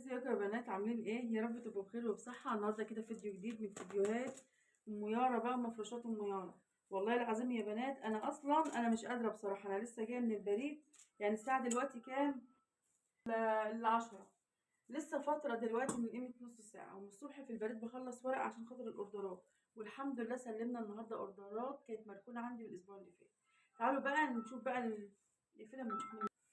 ازيكم يا بنات؟ عاملين ايه؟ يا رب تبقوا بخير وبصحه. النهارده كده فيديو جديد من فيديوهات ام يارا بقى، مفروشات ام يارا. والله العظيم يا بنات انا اصلا مش قادره بصراحه. انا لسه جايه من البريد، يعني الساعه دلوقتي كام؟ ال10. لسه فتره دلوقتي من قيمه نص ساعه، ومن الصبح في البريد بخلص ورق عشان خاطر الاوردرات. والحمد لله سلمنا النهارده اوردرات كانت مركونه عندي الاسبوع اللي فات. تعالوا بقى نشوف بقى نقفلها من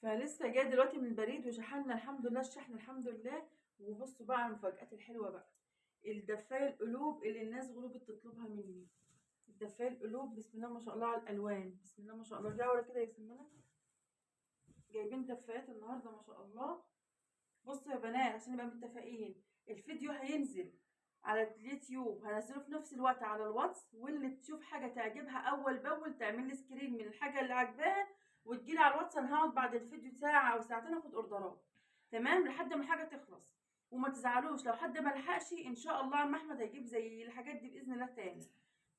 فلسه جايه دلوقتي من البريد وشحنا الحمد لله الشحن الحمد لله. وبصوا بقى على المفاجآت الحلوه بقى. الدفايه القلوب اللي الناس غلوبت تطلبها مني. الدفايه القلوب بسم الله ما شاء الله على الالوان، بسم الله ما شاء الله. ارجعوا ورا كده يا سمنه. جايبين دفايات النهارده ما شاء الله. بصوا يا بنات عشان نبقى متفقين، الفيديو هينزل على اليوتيوب، هنزله في نفس الوقت على الواتس. واللي تشوف حاجه تعجبها اول باول تعمل لي سكرين من الحاجه اللي عاجباها وتجيلي على الواتس. انا هقعد بعد الفيديو ساعه او ساعتين اخد اوردرات، تمام، لحد ما الحاجه تخلص. وما تزعلوش لو حد ما لحقش، ان شاء الله عم احمد هيجيب زي الحاجات دي باذن الله تاني،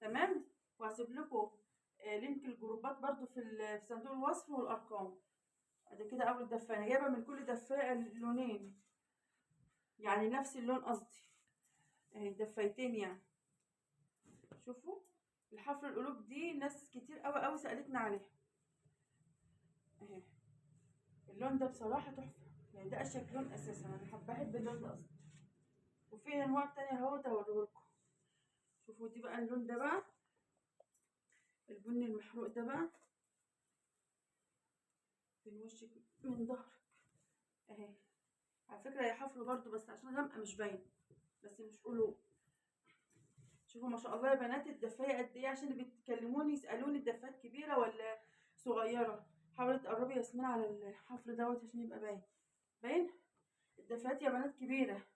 تمام. وهسيب لكم لينك الجروبات برضو في صندوق الوصف والارقام. ادي كده اول دفايه، انا جايبه من كل دفايه لونين، يعني نفس اللون قصدي. اهي دفايتين يعني. شوفوا الحفر القلوب دي ناس كتير قوي قوي سألتنا عليها. اهي اللون ده بصراحة تحفة، يعني ده اشيك لون اساسا، انا بحب اللون ده اصلا. وفي انواع تانية اهو هوريهولكم. شوفوا دي بقى اللون ده بقى، البني المحروق ده بقى من وشك من ظهرك اهي. على فكرة هي حفر برضو بس عشان غامقة مش باينة، بس مش قلوب. شوفوا ما شاء الله يا بنات الدفاية قد ايه، عشان اللي بتكلموني يسألوني الدفايات كبيرة ولا صغيرة. حاولي تقربي ياسمين على الحفر دوت عشان يبقى باين. الدفايات يا بنات كبيرة،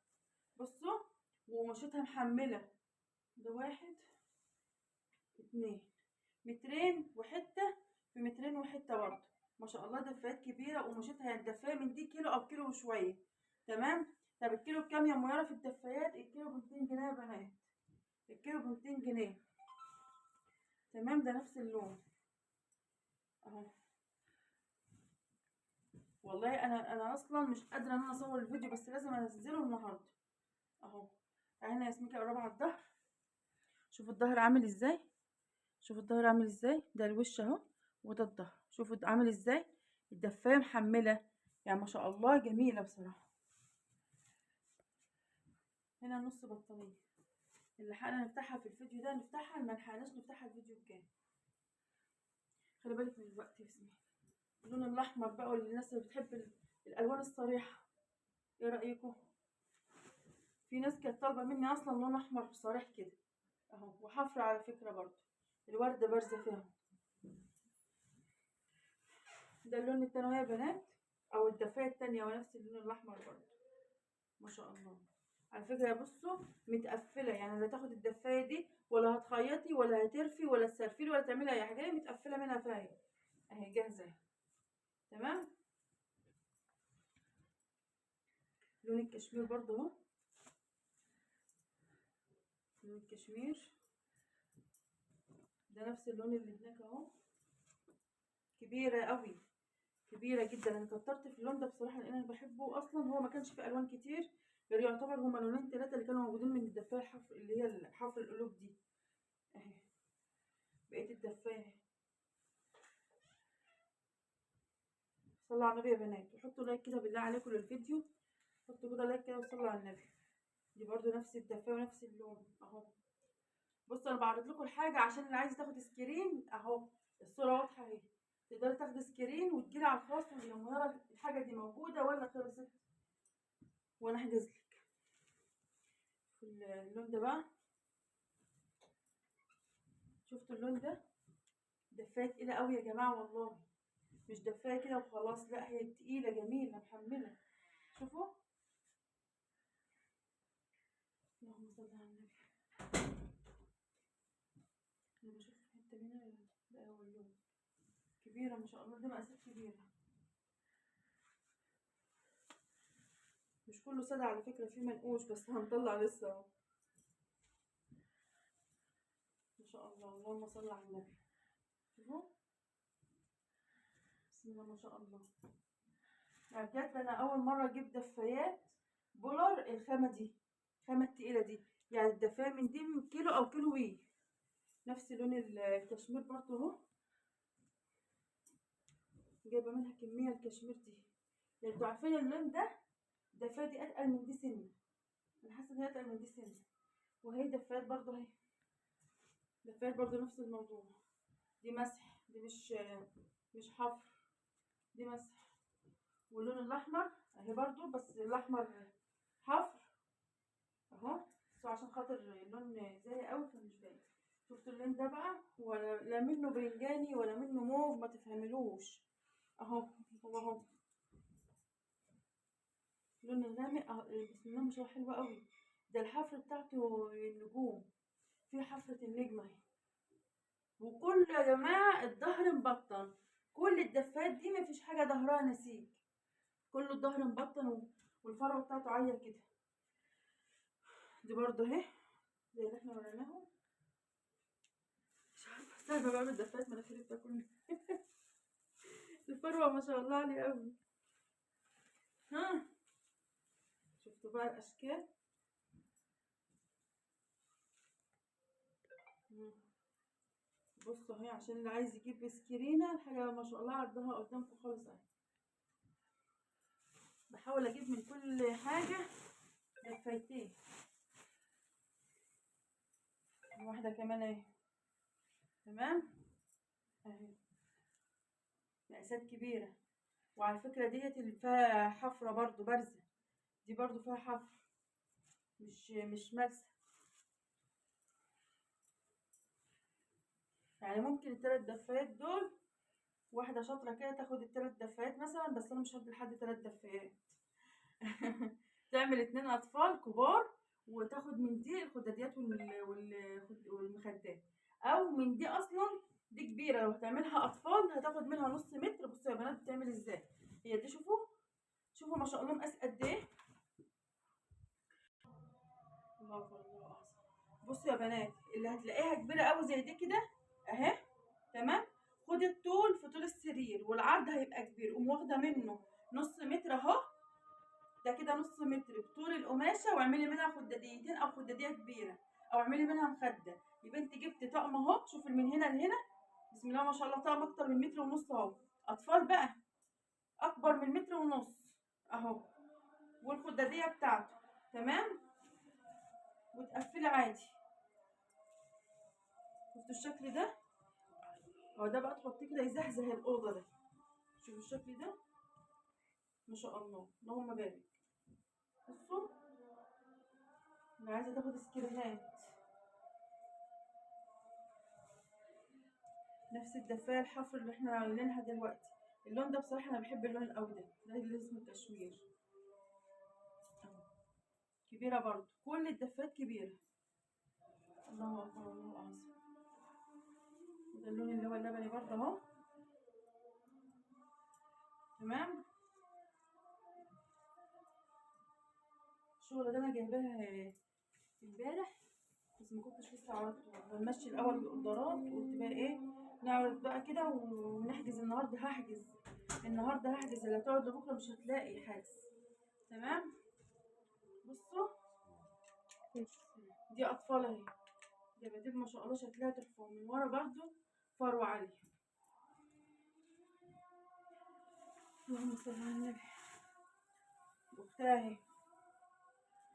بصوا، وقماشتها محملة. ده 1 2 مترين وحتة، في مترين وحتة برضه. ما شاء الله دفايات كبيرة وقماشتها، يعني الدفاية من دي كيلو أو كيلو وشوية، تمام. طب الكيلو بكام يا ميارة في الدفايات؟ الكيلو ب200 جنيه يا بنات، الكيلو ب200 جنيه، تمام. ده نفس اللون اهو. والله انا اصلا مش قادره ان انا اصور الفيديو، بس لازم انزله النهارده اهو. هنا يا سميكه قرب على الظهر. شوفوا الظهر عامل ازاي، شوفوا الظهر عامل ازاي، ده الوش اهو وده الظهر. شوفوا عامل ازاي، الدفايه محمله، يعني ما شاء الله جميله بصراحه. هنا نص بطانيه، اللي لحقنا نفتحها في الفيديو ده نفتحها، ما لحقناش نفتحها الفيديو الجاي. خلي بالك من الوقت يا سميكه. اللون الاحمر بقى، والناس اللي بتحب الالوان الصريحه، ايه رايكم؟ في ناس كانت طالبه مني اصلا لون احمر صريح كده اهو. وحفرة على فكره برضو، الورده بارزه فيها. ده اللون التاني يا بنات، او الدفايه التانية، ونفس اللون الاحمر برضو ما شاء الله. على فكره بصوا متقفله، يعني لا تاخد الدفايه دي ولا هتخيطي ولا هترفي ولا تسرفيلي ولا تعملي اي حاجه، هي متقفله منها فاهي اهي جاهزه، تمام. لون الكشمير برضو اهو، لون الكشمير ده نفس اللون اللي هناك اهو. كبيره قوي، كبيره جدا. انا كترت في اللون ده بصراحه لان انا بحبه اصلا. هو ما كانش فيه الوان كتير غير يعتبر هما لونين ثلاثه اللي كانوا موجودين من الدفايه الحفر اللي هي حفر القلوب دي اهي. بقيت الدفايه. صلوا على النبي يا بنات، وحطوا لايك كده بالله عليكم للفيديو. حطوا كده لايك كده وصلوا على النبي. دي برضو نفس الدفايه ونفس اللون اهو. بصوا انا بعرض لكم الحاجه عشان اللي عايز تاخد سكرين اهو، الصوره واضحه اهي. تقدري تاخدي سكرين وتجيلي على الخاص تقولي يا منى الحاجه دي موجوده ولا خلصت، وانا احجز لك. في اللون ده بقى، شفتوا اللون ده؟ دفايه تقيله قوي يا جماعه والله، مش دفايه كده وخلاص، لا هي تقيله جميله محمله. شوفوا، اللهم صل على النبي. انا بشوف الحته هنا، ده اول لون. كبيره ما شاء الله، دي مقاسات كبيره، مش كله سادة على فكره، في منقوش بس هنطلع لسه اهو. ما شاء الله اللهم صل على النبي. شوفوا بسم الله ما شاء الله. يعني بجد انا اول مره اجيب دفايات بني الخامة دي، الخامة التقيلة دي، يعني الدفاية من دي من كيلو أو كيلو وي. نفس لون الكشمير برضه اهو، جايبة منها كمية الكشمير دي. يعني انتوا عارفين اللون ده الدفاية دي أتقل من دي سنة، أنا حاسة إن هي أتقل من دي سنة. وهي دفايات برضه اهي، دفايات برضه نفس الموضوع. دي مسح، دي مش حفر، دي مسح. واللون الأحمر اهي برضه، بس الأحمر حفر اهو، بس عشان خاطر اللون زاهي قوي فمش باين. شفتوا اللون ده بقى، ولا لا منه برنجاني ولا منه موف، ما تفهملوش اهو. هو اهو اللون الغامق اهو، بسم الله ما شاء الله، حلو قوي. ده الحفر بتاعته النجوم، في حفرة النجمة اهي. وكل يا جماعة الظهر مبطن، كل الدفات دي مفيش حاجة ظهرها نسيج، كله الظهر مبطن والفروة بتاعته عالية كده. دي برضه اهي زي اللي احنا وريناهم. مش عارفة سايبة بقى بالدفات مناخيري بتاكلني. الفروة ما شاء الله عليه قوي. ها شفتوا بقى الاشكال. بصوا اهي، عشان اللي عايز يجيب سكرينة الحاجة ما شاء الله عرضها قدامكم خالص اهي. بحاول اجيب من كل حاجة دفايتين. واحدة كمان اهي، تمام اهي، مقاسات كبيرة. وعلى فكرة ديت اللي فيها حفرة برضو بارزة، دي برضو فيها حفر، مش ملسة. يعني ممكن التلات دفايات دول واحدة شاطرة كده تاخد التلات دفايات مثلا، بس انا مش هدي لحد تلات دفايات. تعمل 2 اطفال كبار، وتاخد من دي الخداديات والمخدات، او من دي اصلا دي كبيره لو هتعملها اطفال هتاخد منها نص متر. بصوا يا بنات بتعمل ازاي، هي دي شوفوا، شوفوا ما شاء الله مقاس قد ايه. الله اكبر الله احسن. بصوا يا بنات اللي هتلاقيها كبيره قوي زي دي كده اهي، تمام. خدي الطول في طول السرير، والعرض هيبقى كبير، قوم واخده منه نص متر اهو، ده كده نص متر بطول القماشه، واعملي منها خداديتين او خداديه كبيره، او اعملي منها مخده. يبقى انت جبت طقم اهو، شوفي من هنا لهنا، بسم الله ما شاء الله، طقم اكتر من متر ونص اهو. اطفال بقى اكبر من متر ونص اهو، والخداديه بتاعته تمام، وتقفلي عادي. شفتوا الشكل ده اهو، ده بقى تحطيه كده يزهزه الاوضه ده. شوفوا الشكل ده ما شاء الله، اللهم بارك. بصوا اللي عايزه تاخد سكرينات، نفس الدفاية الحفر اللي احنا عاملينها دلوقتي. اللون ده بصراحة انا بحب اللون القوي ده اللي اسمه كشمير اهو. كبيرة برضو، كل الدفات كبيرة. الله اكبر الله اعظم. ده اللون اللي هو اللبني برضه اهو، تمام. الشغل ده انا جايباها امبارح، بس ما كنتش لسه عرضته. بنمشي الاول الاوردرات، قلت بقى ايه، نعرض بقى كده ونحجز. النهارده هحجز، النهارده هحجز، اللي هتقعد لبكره مش هتلاقي حجز، تمام. بصوا دي اطفال اهي، دباديب ما شاء الله شكلها تحفه، ومن ورا برضو فروة عالية. اللهم صل على النبي. اختها اهي،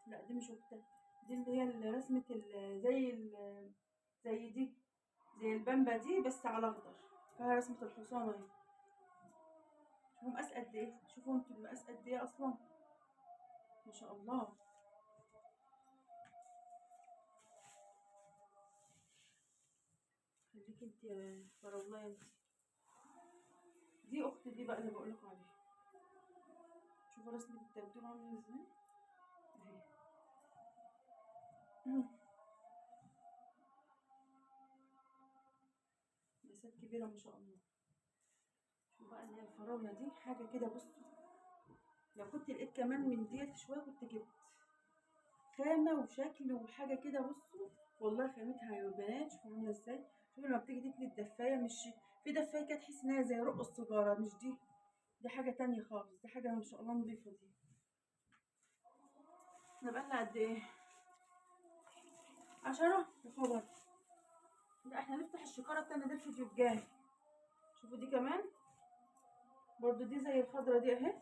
لا دي مش اختها، دي اللي هي رسمة زي دي، زي البامبا دي بس على اخضر، فيها رسمة الحصان اهي. شوفوا مقاس قد ايه، شوفوا انتوا المقاس قد ايه اصلا، ما شاء الله. خليكي انت يا فراولايه انت. دي اختي دي بقى اللي بقولكوا عليها. شوفوا رسمة التبديل عاملة ازاي اهي. مقاسات كبيرة ما شاء الله. شوفوا بقى اللي هي الفراولة دي حاجة كده، بصوا لو كنت لقيت كمان من ديت شوية كنت جبت خامة وشكل وحاجة كده. بصوا والله خامتها يا بنات شوفوا عاملة ازاي. شوفوا لما بتيجي تكني الدفاية، مش في دفاية كده تحس انها زي رق السيجارة، مش دي، دي حاجة تانية خالص، دي حاجة ما شاء الله نضيفة دي. احنا بقالنا قد ايه؟ 10 يا خبر. لا احنا نفتح الشكارة التانية دي الفيديو الجاي. شوفوا دي كمان برضو، دي زي الخضرة دي اهي.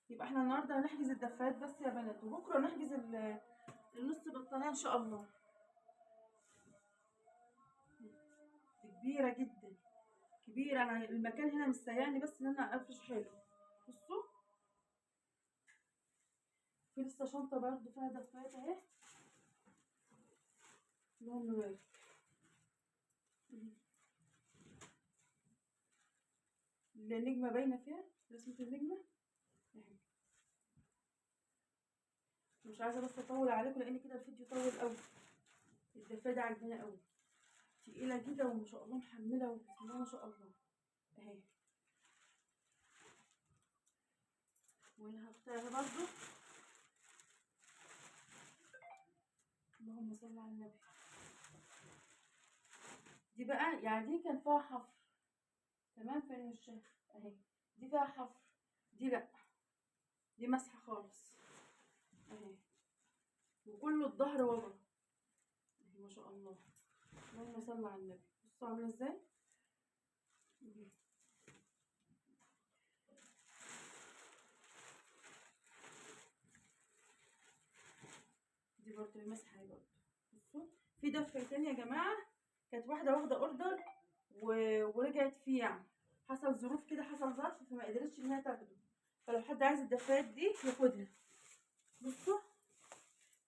يبقى احنا النهارده هنحجز الدفايات بس يا بنات، وبكره نحجز النص بطانية ان شاء الله. دي كبيرة جدا، كبيرة. انا المكان هنا مستيعني بس ان انا افرش حلو. بصوا في لسه شنطة برضو فيها دفايات اهي. اللهم بارك. النجمة باينة فيها رسمة النجمة اهي. مش عايزة بس اطول عليكم لان كده الفيديو طول قوي. الدفاية دي عجباني قوي، تقيلة كده وما شاء الله محملة وبسم الله ما شاء الله اهي. واللي هختارها برضو، اللهم صل على النبي. دي بقى يعني دي كان فيها حفر تمام في الوشها اهي. دي فيها حفر، دي لا، دي مسحة خالص اهي. وكله الظهر ورا اهي ما شاء الله. اللهم صل على النبي. بصوا عاملة ازاي اهي. دي برضه مسحة برضه. بصوا في دفة تانية يا جماعة، كانت واحدة واخدة اوردر ورجعت فيه، يعني حصل ظروف كده، حصل ظرف فما قدرتش ان هي تاخده. فلو حد عايز الدفايات دي ياخدها. بصوا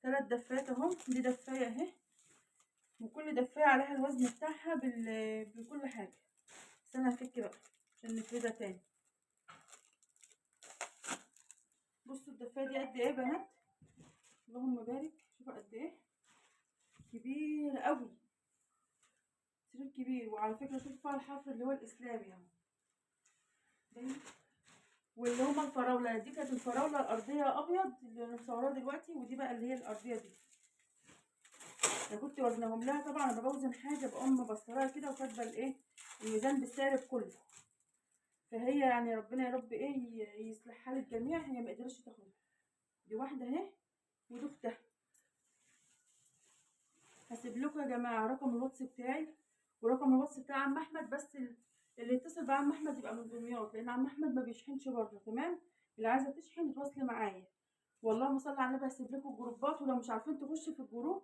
3 دفايات اهم. دي دفاية اهي، وكل دفاية عليها الوزن بتاعها بكل حاجة. بس انا هفك بقى عشان نفردها تاني. بصوا الدفاية دي قد ايه يا بنات، اللهم بارك. شوفوا قد ايه، كبير قوي، سرير كبير. وعلى فكرة شوفوا فيها الحفر اللي هو الاسلامي يعني. واللي هما الفراولة دي كانت الفراولة الأرضية أبيض اللي أنا مصوراه دلوقتي، ودي بقى اللي هي الأرضية دي. أنا كنت وزنهم لها طبعا، أنا بوزن حاجة بقوم مبصراها كده وكاتبة الإيه الميزان بالسعر بكله. فهي يعني ربنا يا رب إيه يصلح حال الجميع. هي ما قدرتش تاخدها. دي واحدة أهي ودي أختها. هسيب لكم يا جماعة رقم الواتس بتاعي ورقم الواتس بتاع عم أحمد، بس اللي يتصل بعم أحمد يبقى من دمياط، لأن عم أحمد ما بيشحنش بره. تمام، اللي عايزة تشحن تواصلي معايا. والله ما صلي على النبي. هسيب لكم الجروبات، ولو مش عارفين تخشوا في الجروب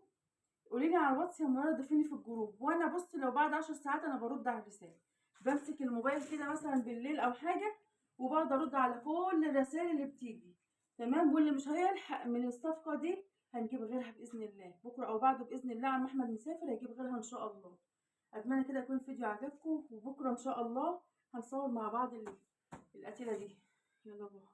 قولي لي على الواتس يا منى ضيفيني في الجروب. وانا بص لو بعد 10 ساعات انا برد على الرساله. بمسك الموبايل كده مثلا بالليل او حاجه وبقعد ارد على كل الرسائل اللي بتيجي. تمام، واللي مش هيلحق من الصفقه دي هنجيب غيرها باذن الله. بكره او بعده باذن الله عم احمد مسافر هيجيب غيرها ان شاء الله. اتمنى كده يكون الفيديو عجبكم، وبكره ان شاء الله هنصور مع بعض القتيله دي. يلا باي.